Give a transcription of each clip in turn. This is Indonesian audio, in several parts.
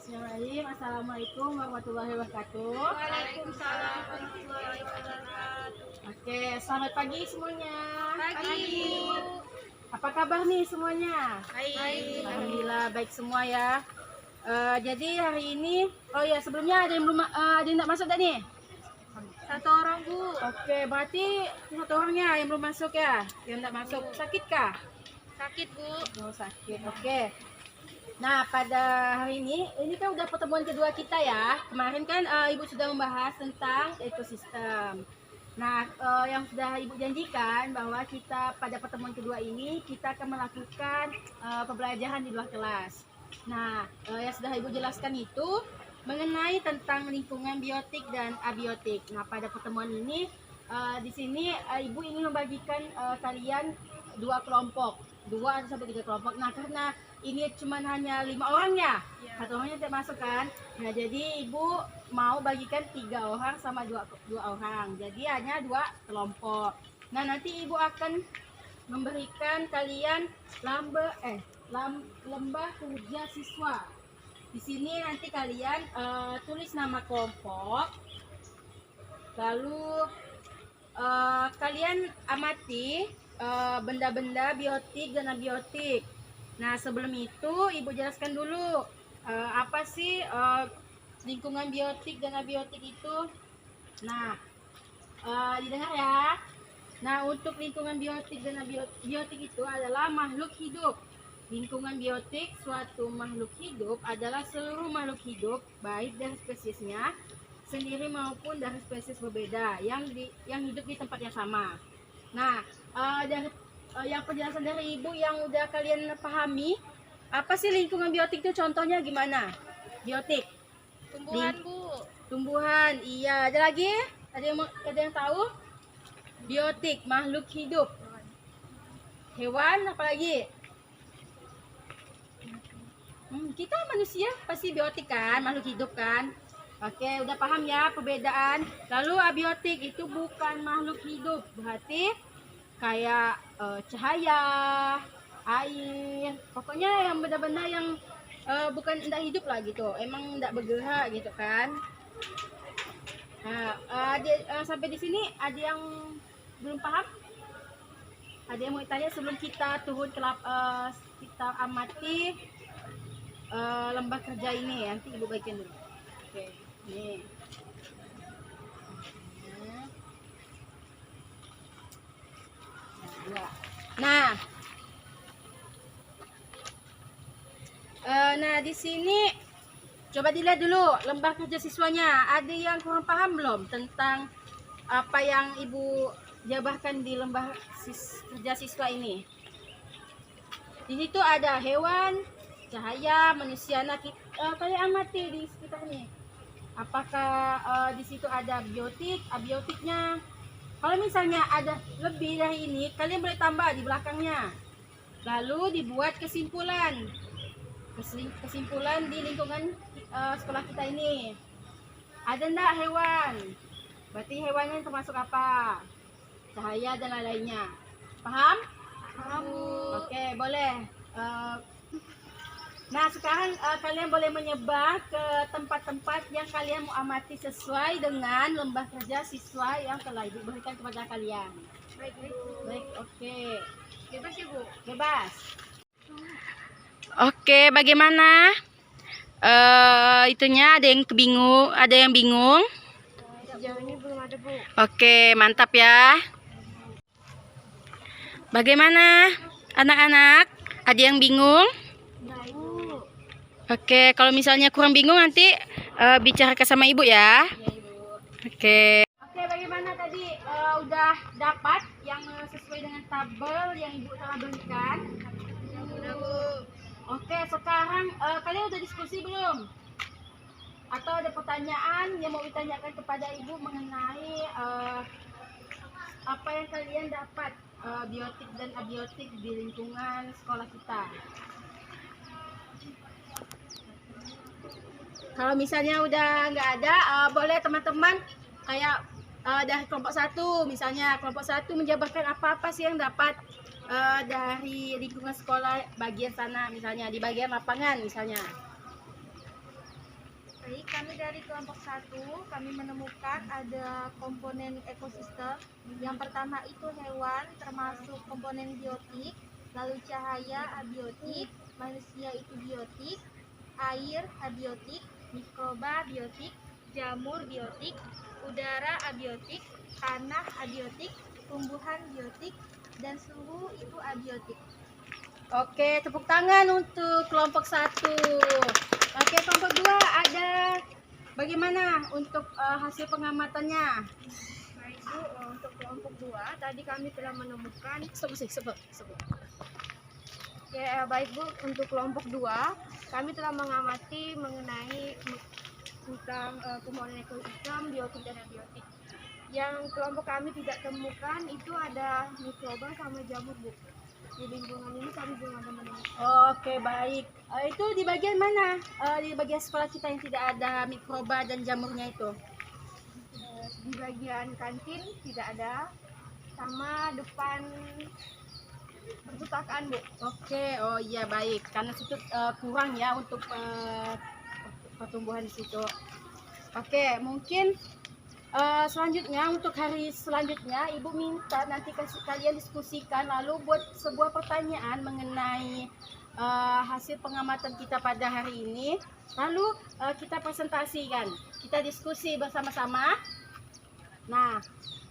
Bismillahirrahmanirrahim. Assalamualaikum warahmatullahi wabarakatuh. Waalaikumsalam warahmatullahi wabarakatuh. Oke, selamat pagi semuanya. Pagi. Apa kabar nih semuanya? Baik. Alhamdulillah baik semua ya. Jadi hari ini, oh ya sebelumnya ada yang belum ada yang tak masuk tak nih? Satu orang, Bu. Oke, berarti satu orangnya yang belum masuk ya, yang tak masuk. Sakit kah? Sakit, Bu. Oh sakit. Oke. Nah pada hari ini kan udah pertemuan kedua kita ya. Kemarin kan Ibu sudah membahas tentang ekosistem. Nah yang sudah Ibu janjikan bahwa kita pada pertemuan kedua ini kita akan melakukan pembelajaran di luar kelas. Nah yang sudah Ibu jelaskan itu mengenai tentang lingkungan biotik dan abiotik. Nah pada pertemuan ini di sini Ibu ingin membagikan kalian dua kelompok, 2 sampai 3 kelompok. Nah karena ini cuma hanya 5 orang ya, satu orangnya tidak masuk kan. Nah jadi ibu mau bagikan 3 orang sama dua orang, jadi hanya 2 kelompok. Nah nanti ibu akan memberikan kalian lembah kerja siswa. Di sini nanti kalian tulis nama kelompok, lalu kalian amati benda-benda biotik dan abiotik. Nah sebelum itu ibu jelaskan dulu apa sih lingkungan biotik dan abiotik itu. Nah didengar ya. Nah untuk lingkungan biotik dan abiotik itu adalah makhluk hidup. Lingkungan biotik suatu makhluk hidup adalah seluruh makhluk hidup baik dari spesiesnya sendiri maupun dari spesies berbeda yang hidup di tempat yang sama. Nah dari yang penjelasan dari ibu yang udah kalian pahami, apa sih lingkungan biotik itu contohnya gimana? Biotik Tumbuhan, Bu. tumbuhan, iya. Ada lagi? Ada yang tahu? Biotik makhluk hidup. Hewan apa lagi? Kita manusia pasti biotik kan, makhluk hidup kan. Oke, udah paham ya perbedaan. Lalu abiotik itu bukan makhluk hidup, berarti kayak cahaya, air, pokoknya yang benda-benda yang bukan tidak hidup lah gitu, emang tidak bergerak gitu kan. Nah, sampai di sini ada yang belum paham? Ada yang mau tanya sebelum kita turun ke kita amati lembah kerja ini? Nanti ibu bagikan dulu. Oke, ini. Nah, di sini coba dilihat dulu lembah kerja siswanya. Ada yang kurang paham belum tentang apa yang ibu jabarkan di lembah kerja siswa ini? Di situ ada hewan, cahaya, manusia. Nah, kalian amati di sekitar ini. Apakah di situ ada biotik, abiotiknya? Kalau misalnya ada lebih dari ini, kalian boleh tambah di belakangnya. Lalu dibuat kesimpulan di lingkungan sekolah kita ini. Ada enggak hewan? Berarti hewannya termasuk apa? Cahaya dan lain-lainnya. Paham? Paham, Bu. Oke, boleh. Nah sekarang kalian boleh menyebar ke tempat-tempat yang kalian mau amati sesuai dengan lembah kerja siswa yang telah ibu berikan kepada kalian. Baik, Bu. Baik, oke. Bebas ya, Bu? Bebas. Oke, bagaimana? Itunya ada yang bingung? Sejauh ini belum ada, Bu. Oke, mantap ya. Bagaimana anak-anak? Ada yang bingung? Baik, Bu. Oke, kalau misalnya kurang bingung nanti bicarakan sama ibu ya. Iya, Ibu. Oke. Oke, bagaimana tadi udah dapat yang sesuai dengan tabel yang ibu telah berikan? Udah, Bu. Oke, sekarang kalian udah diskusi belum? Atau ada pertanyaan yang mau ditanyakan kepada ibu mengenai apa yang kalian dapat biotik dan abiotik di lingkungan sekolah kita? Kalau misalnya udah nggak ada, boleh teman-teman kayak dari kelompok 1, misalnya kelompok 1 menjabarkan apa-apa sih yang dapat dari lingkungan sekolah bagian sana, misalnya di bagian lapangan misalnya. Baik, kami dari kelompok 1, kami menemukan ada komponen ekosistem. Yang pertama itu hewan, termasuk komponen biotik, lalu cahaya abiotik, manusia itu biotik, air abiotik, mikroba biotik, jamur biotik, udara abiotik, tanah abiotik, tumbuhan biotik, dan suhu itu abiotik. Oke, tepuk tangan untuk kelompok 1. Oke, kelompok 2 ada bagaimana untuk hasil pengamatannya? Baik Bu, untuk kelompok 2 tadi kami telah menemukan Sebut. ya, baik Bu, untuk kelompok 2 kami telah mengamati mengenai tentang komponen ekosistem, biotik dan abiotik. Yang kelompok kami tidak temukan itu ada mikroba sama jamur Bu. Di lingkungan ini kami belum ada menemukan. Oke, baik. Itu di bagian mana? Di bagian sekolah kita yang tidak ada mikroba dan jamurnya itu. Di bagian kantin tidak ada, sama depan perpustakaan Bu. Oke, oh iya baik. Karena situ kurang ya untuk pertumbuhan di situ. Oke, mungkin selanjutnya untuk hari selanjutnya Ibu minta nanti kalian diskusikan lalu buat sebuah pertanyaan mengenai hasil pengamatan kita pada hari ini. Lalu kita presentasikan, kita diskusi bersama-sama. Nah,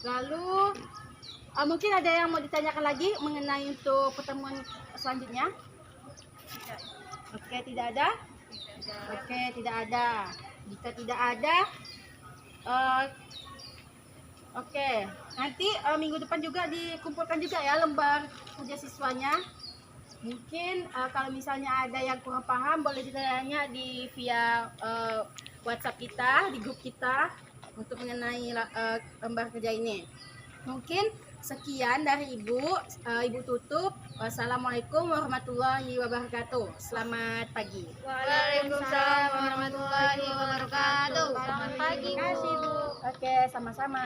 lalu mungkin ada yang mau ditanyakan lagi mengenai untuk pertemuan selanjutnya? Oke, tidak ada? Oke, tidak ada. Jika tidak ada, oke, nanti minggu depan juga dikumpulkan juga ya lembar kerja siswanya. Mungkin kalau misalnya ada yang kurang paham boleh ditanya di via WhatsApp kita, di grup kita untuk mengenai lembar kerja ini. Mungkin sekian dari Ibu. Ibu tutup. Wassalamualaikum warahmatullahi wabarakatuh. Selamat pagi. Waalaikumsalam warahmatullahi wabarakatuh. Selamat pagi Bu. Oke, sama-sama.